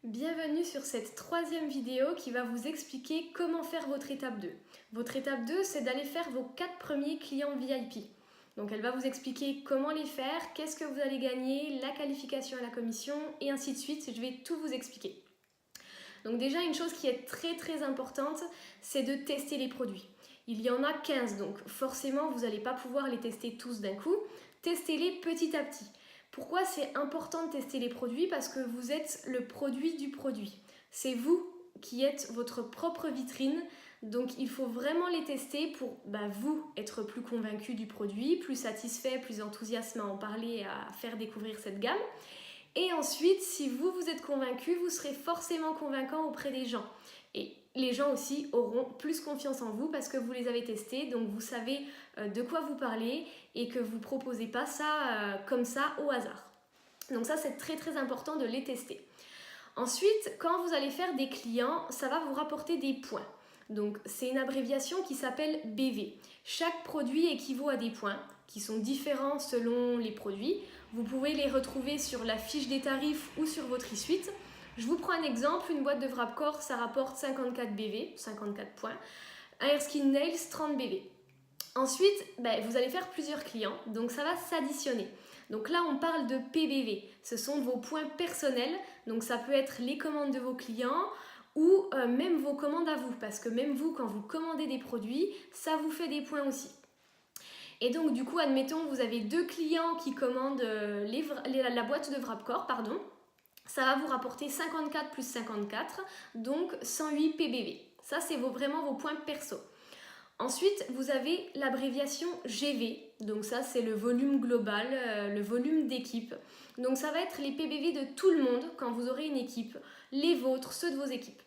Bienvenue sur cette troisième vidéo qui va vous expliquer comment faire votre étape 2. Votre étape 2, c'est d'aller faire vos 4 premiers clients VIP. Donc elle va vous expliquer comment les faire, qu'est-ce que vous allez gagner, la qualification à la commission et ainsi de suite. Je vais tout vous expliquer. Donc déjà, une chose qui est très importante, c'est de tester les produits. Il y en a 15, donc forcément, vous n'allez pas pouvoir les tester tous d'un coup. Testez-les petit à petit. Pourquoi c'est important de tester les produits? Parce que vous êtes le produit du produit. C'est vous qui êtes votre propre vitrine. Donc il faut vraiment les tester pour vous être plus convaincu du produit, plus satisfait, plus enthousiaste à en parler et à faire découvrir cette gamme. Et ensuite, si vous êtes convaincu, vous serez forcément convaincant auprès des gens. Et les gens aussi auront plus confiance en vous parce que vous les avez testés, donc vous savez de quoi vous parlez et que vous ne proposez pas ça comme ça au hasard. Donc ça, c'est très important de les tester. Ensuite, quand vous allez faire des clients, ça va vous rapporter des points. Donc c'est une abréviation qui s'appelle BV. Chaque produit équivaut à des points qui sont différents selon les produits. Vous pouvez les retrouver sur la fiche des tarifs ou sur votre e-suite. Je vous prends un exemple, une boîte de Wrapcore, ça rapporte 54 BV, 54 points. Un Airskin Nails, 30 BV. Ensuite, vous allez faire plusieurs clients, donc ça va s'additionner. Donc là, on parle de PBV. Ce sont vos points personnels, donc ça peut être les commandes de vos clients ou même vos commandes à vous, parce que même vous, quand vous commandez des produits, ça vous fait des points aussi. Et donc du coup, admettons, vous avez 2 clients qui commandent la boîte de Wrapcore, pardon. Ça va vous rapporter 54 plus 54, donc 108 PBV. Ça, c'est vraiment vos points perso. Ensuite, vous avez l'abréviation GV. Donc ça, c'est le volume global, le volume d'équipe. Donc ça va être les PBV de tout le monde quand vous aurez une équipe, les vôtres, ceux de vos équipes.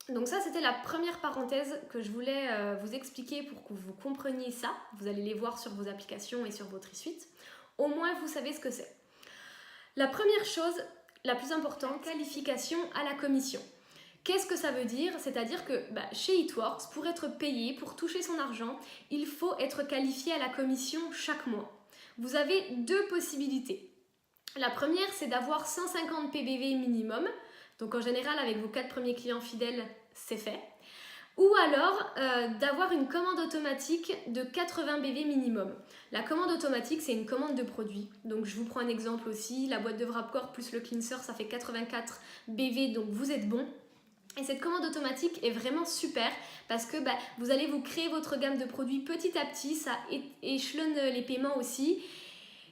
Donc ça, c'était la première parenthèse que je voulais vous expliquer pour que vous compreniez ça. Vous allez les voir sur vos applications et sur votre e-suite. Au moins, vous savez ce que c'est. La première chose, la plus importante, qualification à la commission. Qu'est-ce que ça veut dire? C'est-à-dire que chez It-Works, pour être payé, pour toucher son argent, il faut être qualifié à la commission chaque mois. Vous avez 2 possibilités. La première, c'est d'avoir 150 PBV minimum. Donc en général, avec vos 4 premiers clients fidèles, c'est fait. Ou alors d'avoir une commande automatique de 80 BV minimum. La commande automatique, c'est une commande de produit. Donc je vous prends un exemple aussi. La boîte de Wrapcore plus le cleanser, ça fait 84 BV, donc vous êtes bon. Et cette commande automatique est vraiment super parce que vous allez vous créer votre gamme de produits petit à petit. Ça échelonne les paiements aussi.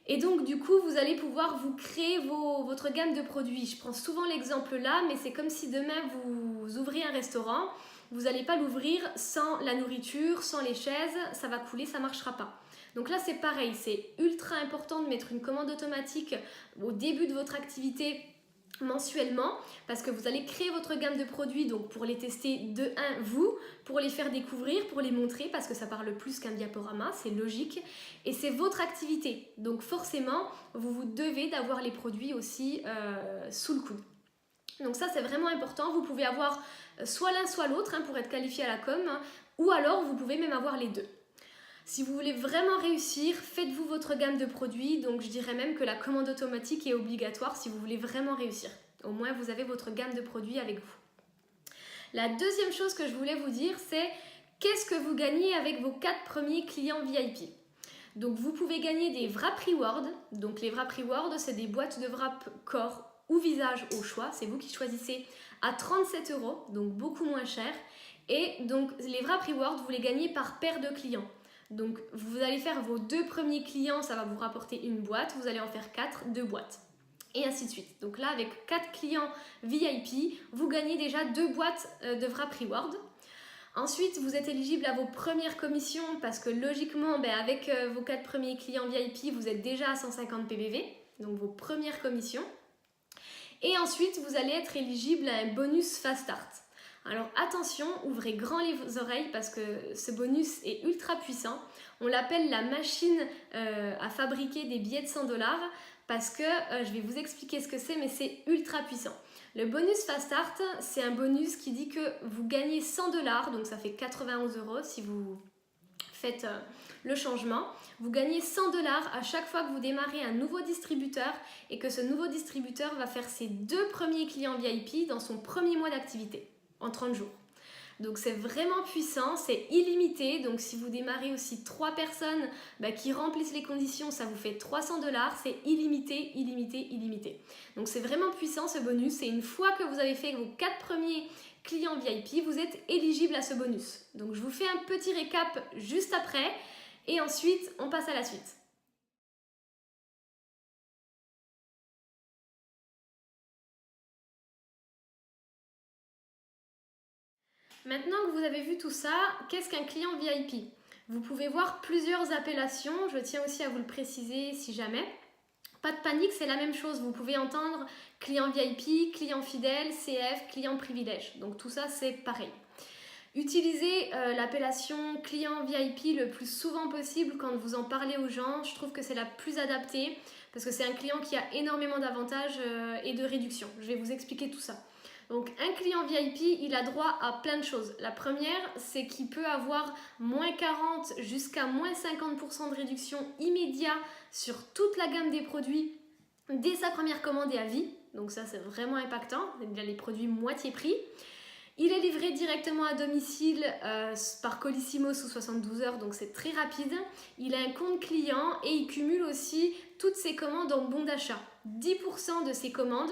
Et donc du coup, vous allez pouvoir vous créer votre gamme de produits. Je prends souvent l'exemple là, mais c'est comme si demain vous ouvrez un restaurant. Vous n'allez pas l'ouvrir sans la nourriture, sans les chaises, ça va couler, ça ne marchera pas. Donc là, c'est pareil, c'est ultra important de mettre une commande automatique au début de votre activité mensuellement parce que vous allez créer votre gamme de produits donc pour les tester de 1 vous, pour les faire découvrir, pour les montrer parce que ça parle plus qu'un diaporama, c'est logique et c'est votre activité donc forcément vous devez d'avoir les produits aussi sous le coude. Donc ça c'est vraiment important, vous pouvez avoir soit l'un soit l'autre pour être qualifié à la com ou alors vous pouvez même avoir les deux. Si vous voulez vraiment réussir, faites-vous votre gamme de produits. Donc je dirais même que la commande automatique est obligatoire si vous voulez vraiment réussir. Au moins vous avez votre gamme de produits avec vous. La deuxième chose que je voulais vous dire, c'est qu'est-ce que vous gagnez avec vos 4 premiers clients VIP. Donc vous pouvez gagner des Wrap Rewards. Donc les Wrap Rewards, c'est des boîtes de wrap corps ou visage au choix. C'est vous qui choisissez à 37 €, donc beaucoup moins cher. Et donc les Wrap Rewards, vous les gagnez par paire de clients. Donc vous allez faire vos 2 premiers clients, ça va vous rapporter une boîte, vous allez en faire 4, 2 boîtes. Et ainsi de suite. Donc là, avec 4 clients VIP, vous gagnez déjà 2 boîtes de Wrap Reward. Ensuite, vous êtes éligible à vos premières commissions parce que logiquement, avec vos 4 premiers clients VIP, vous êtes déjà à 150 PBV, donc vos premières commissions. Et ensuite, vous allez être éligible à un bonus Fast Start. Alors attention, ouvrez grand les oreilles parce que ce bonus est ultra puissant. On l'appelle la machine à fabriquer des billets de 100 $ parce que je vais vous expliquer ce que c'est, mais c'est ultra puissant. Le bonus Fast Start, c'est un bonus qui dit que vous gagnez 100 $, donc ça fait 91 € si vous faites le changement. Vous gagnez 100 $ à chaque fois que vous démarrez un nouveau distributeur et que ce nouveau distributeur va faire ses 2 premiers clients VIP dans son premier mois d'activité, en 30 jours. Donc c'est vraiment puissant, c'est illimité. Donc si vous démarrez aussi 3 personnes qui remplissent les conditions, ça vous fait 300 $. C'est illimité, illimité, illimité. Donc c'est vraiment puissant ce bonus. Et une fois que vous avez fait vos 4 premiers clients VIP, vous êtes éligible à ce bonus. Donc je vous fais un petit récap juste après et ensuite on passe à la suite. Maintenant que vous avez vu tout ça, qu'est-ce qu'un client VIP? Vous pouvez voir plusieurs appellations, je tiens aussi à vous le préciser si jamais. Pas de panique, c'est la même chose. Vous pouvez entendre client VIP, client fidèle, CF, client privilège. Donc tout ça, c'est pareil. Utilisez l'appellation client VIP le plus souvent possible quand vous en parlez aux gens. Je trouve que c'est la plus adaptée parce que c'est un client qui a énormément d'avantages et de réductions. Je vais vous expliquer tout ça. Donc un client VIP, il a droit à plein de choses. La première, c'est qu'il peut avoir moins 40 jusqu'à moins 50% de réduction immédiat sur toute la gamme des produits dès sa première commande et à vie. Donc ça, c'est vraiment impactant. Il a les produits moitié prix. Il est livré directement à domicile par Colissimo sous 72 heures, donc c'est très rapide. Il a un compte client et il cumule aussi toutes ses commandes en bon d'achat. 10% de ses commandes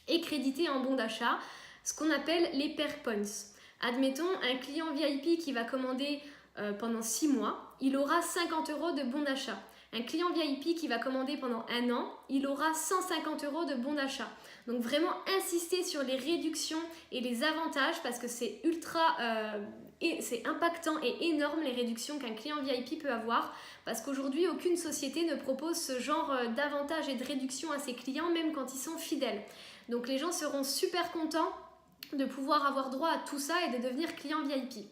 est crédité en bon d'achat, ce qu'on appelle les Perk Points. Admettons, un client VIP qui va commander pendant 6 mois, il aura 50 € de bon d'achat. Un client VIP qui va commander pendant 1 an, il aura 150 € de bon d'achat. Donc vraiment insister sur les réductions et les avantages parce que c'est c'est impactant et énorme les réductions qu'un client VIP peut avoir parce qu'aujourd'hui aucune société ne propose ce genre d'avantages et de réductions à ses clients même quand ils sont fidèles. Donc les gens seront super contents de pouvoir avoir droit à tout ça et de devenir client VIP.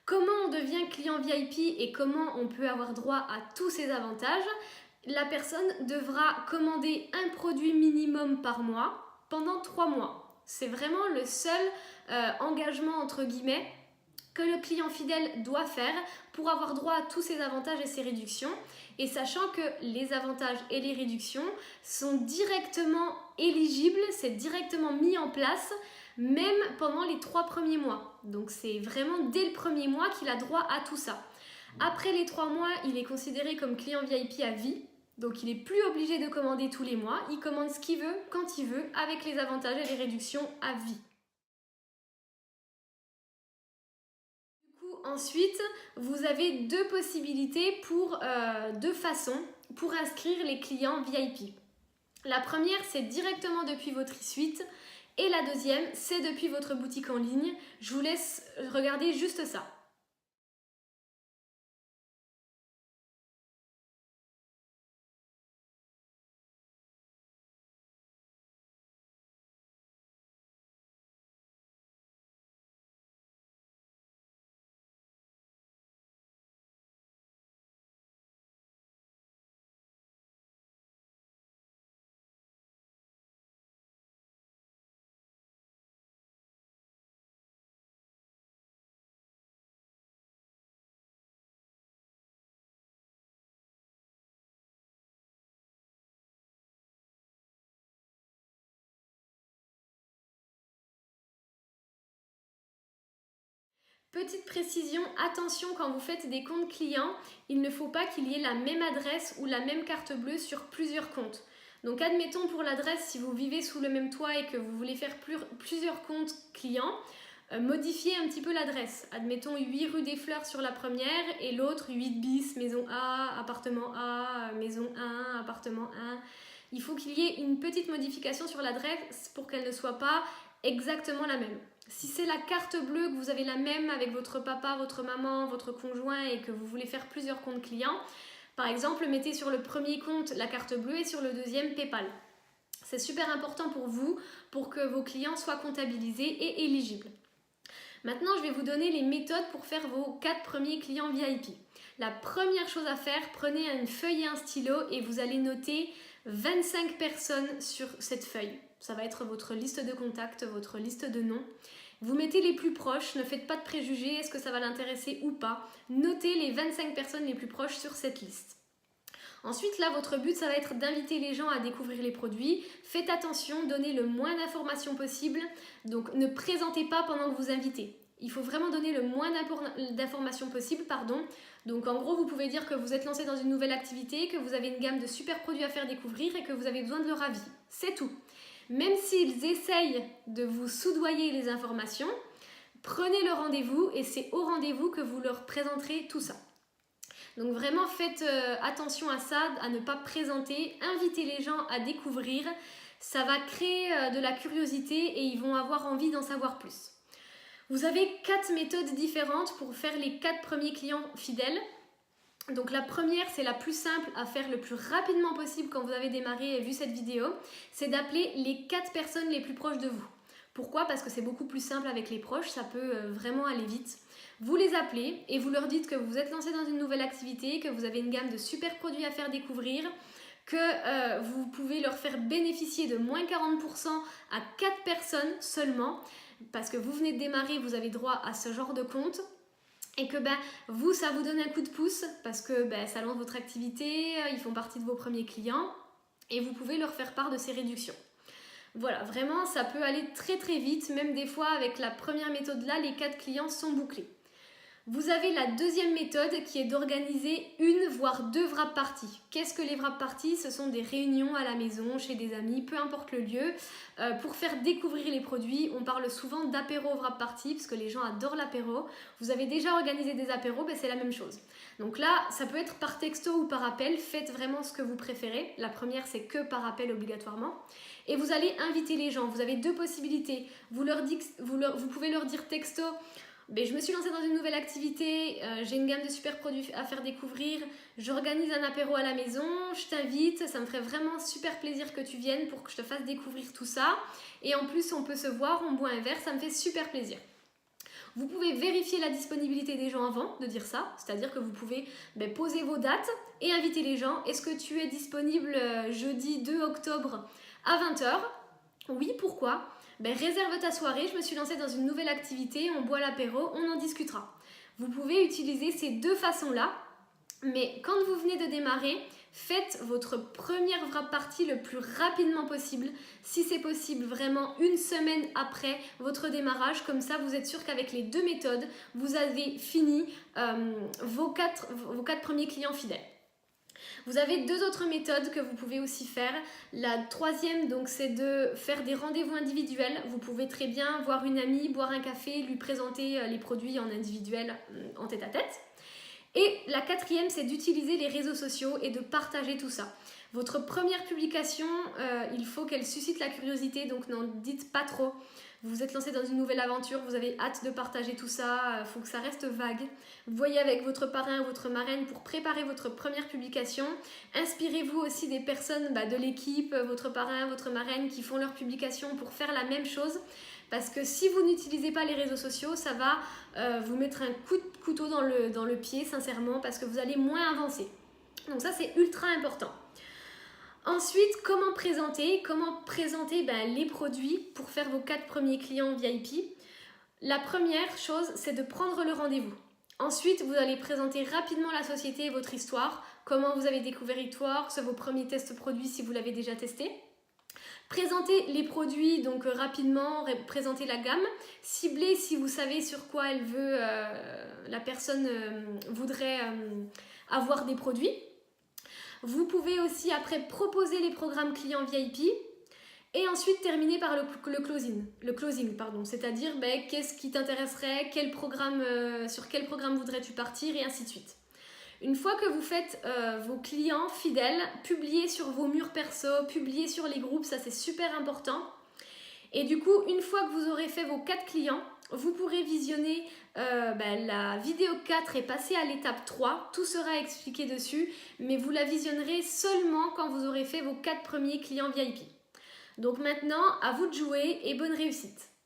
Comment on devient client VIP et comment on peut avoir droit à tous ces avantages? La personne devra commander un produit minimum par mois pendant 3 mois. C'est vraiment le seul engagement entre guillemets que le client fidèle doit faire pour avoir droit à tous ces avantages et ces réductions. Et sachant que les avantages et les réductions sont directement éligibles, c'est directement mis en place même pendant les 3 premiers mois. Donc c'est vraiment dès le premier mois qu'il a droit à tout ça. Après les 3 mois, il est considéré comme client VIP à vie. Donc il n'est plus obligé de commander tous les mois. Il commande ce qu'il veut, quand il veut, avec les avantages et les réductions à vie. Ensuite, vous avez 2 possibilités deux façons pour inscrire les clients VIP. La première, c'est directement depuis votre e-suite et la deuxième, c'est depuis votre boutique en ligne. Je vous laisse regarder juste ça. Petite précision, attention quand vous faites des comptes clients, il ne faut pas qu'il y ait la même adresse ou la même carte bleue sur plusieurs comptes. Donc admettons pour l'adresse, si vous vivez sous le même toit et que vous voulez faire plusieurs comptes clients, modifiez un petit peu l'adresse. Admettons 8 rue des Fleurs sur la première et l'autre 8 bis, maison A, appartement A, maison 1, appartement 1. Il faut qu'il y ait une petite modification sur l'adresse pour qu'elle ne soit pas exactement la même. Si c'est la carte bleue, que vous avez la même avec votre papa, votre maman, votre conjoint et que vous voulez faire plusieurs comptes clients, par exemple, mettez sur le premier compte la carte bleue et sur le deuxième PayPal. C'est super important pour vous, pour que vos clients soient comptabilisés et éligibles. Maintenant, je vais vous donner les méthodes pour faire vos 4 premiers clients VIP. La première chose à faire, prenez une feuille et un stylo et vous allez noter 25 personnes sur cette feuille. Ça va être votre liste de contacts, votre liste de noms. Vous mettez les plus proches, ne faites pas de préjugés, est-ce que ça va l'intéresser ou pas. Notez les 25 personnes les plus proches sur cette liste. Ensuite, là, votre but, ça va être d'inviter les gens à découvrir les produits. Faites attention, donnez le moins d'informations possible. Donc, ne présentez pas pendant que vous invitez. Il faut vraiment donner le moins d'informations possible, pardon. Donc, en gros, vous pouvez dire que vous êtes lancé dans une nouvelle activité, que vous avez une gamme de super produits à faire découvrir et que vous avez besoin de leur avis. C'est tout. Même s'ils essayent de vous soudoyer les informations, prenez le rendez-vous et c'est au rendez-vous que vous leur présenterez tout ça. Donc vraiment faites attention à ça, à ne pas présenter, invitez les gens à découvrir, ça va créer de la curiosité et ils vont avoir envie d'en savoir plus. Vous avez 4 méthodes différentes pour faire les 4 premiers clients fidèles. Donc la première, c'est la plus simple à faire le plus rapidement possible quand vous avez démarré et vu cette vidéo, c'est d'appeler les 4 personnes les plus proches de vous. Pourquoi? Parce que c'est beaucoup plus simple avec les proches, ça peut vraiment aller vite. Vous les appelez et vous leur dites que vous êtes lancé dans une nouvelle activité, que vous avez une gamme de super produits à faire découvrir, que vous pouvez leur faire bénéficier de moins 40% à 4 personnes seulement, parce que vous venez de démarrer, vous avez droit à ce genre de compte. Et que vous, ça vous donne un coup de pouce parce que ça lance votre activité, ils font partie de vos premiers clients et vous pouvez leur faire part de ces réductions. Voilà, vraiment, ça peut aller très très vite, même des fois avec la première méthode là, les 4 clients sont bouclés. Vous avez la deuxième méthode qui est d'organiser une voire 2 wrap parties. Qu'est-ce que les wrap parties? Ce sont des réunions à la maison, chez des amis, peu importe le lieu, pour faire découvrir les produits. On parle souvent d'apéro wrap party parce que les gens adorent l'apéro. Vous avez déjà organisé des apéros, c'est la même chose. Donc là, ça peut être par texto ou par appel. Faites vraiment ce que vous préférez. La première, c'est que par appel obligatoirement. Et vous allez inviter les gens. Vous avez 2 possibilités. Vous pouvez leur dire texto: je me suis lancée dans une nouvelle activité, j'ai une gamme de super produits à faire découvrir, j'organise un apéro à la maison, je t'invite, ça me ferait vraiment super plaisir que tu viennes pour que je te fasse découvrir tout ça. Et en plus, on peut se voir, on boit un verre, ça me fait super plaisir. Vous pouvez vérifier la disponibilité des gens avant de dire ça, c'est-à-dire que vous pouvez poser vos dates et inviter les gens. Est-ce que tu es disponible jeudi 2 octobre à 20h? Oui, pourquoi? Réserve ta soirée, je me suis lancée dans une nouvelle activité, on boit l'apéro, on en discutera. Vous pouvez utiliser ces 2 façons-là, mais quand vous venez de démarrer, faites votre première wrap party le plus rapidement possible. Si c'est possible, vraiment 1 semaine après votre démarrage, comme ça vous êtes sûr qu'avec les 2 méthodes, vous avez fini vos 4 premiers clients fidèles. Vous avez 2 autres méthodes que vous pouvez aussi faire. La troisième, donc, c'est de faire des rendez-vous individuels. Vous pouvez très bien voir une amie, boire un café, lui présenter les produits en individuel, en tête-à-tête. Et la quatrième, c'est d'utiliser les réseaux sociaux et de partager tout ça. Votre première publication, il faut qu'elle suscite la curiosité, donc n'en dites pas trop. Vous vous êtes lancé dans une nouvelle aventure, vous avez hâte de partager tout ça, il faut que ça reste vague. Voyez avec votre parrain ou votre marraine pour préparer votre première publication. Inspirez-vous aussi des personnes de l'équipe, votre parrain, votre marraine qui font leur publication pour faire la même chose. Parce que si vous n'utilisez pas les réseaux sociaux, ça va vous mettre un coup de couteau dans le pied, sincèrement, parce que vous allez moins avancer. Donc ça, c'est ultra important. Ensuite, comment présenter les produits pour faire vos 4 premiers clients VIP? La première chose, c'est de prendre le rendez-vous. Ensuite, vous allez présenter rapidement la société et votre histoire, comment vous avez découvert Eatworks, vos premiers tests produits si vous l'avez déjà testé. Présentez les produits donc rapidement, présentez la gamme, ciblez si vous savez sur quoi elle veut, la personne voudrait avoir des produits. Vous pouvez aussi après proposer les programmes clients VIP et ensuite terminer par le closing, c'est-à-dire qu'est-ce qui t'intéresserait, sur quel programme voudrais-tu partir et ainsi de suite. Une fois que vous faites vos clients fidèles, publiez sur vos murs perso, publiez sur les groupes, ça c'est super important. Et du coup, une fois que vous aurez fait vos 4 clients, vous pourrez visionner la vidéo 4 et passer à l'étape 3. Tout sera expliqué dessus, mais vous la visionnerez seulement quand vous aurez fait vos 4 premiers clients VIP. Donc maintenant, à vous de jouer et bonne réussite.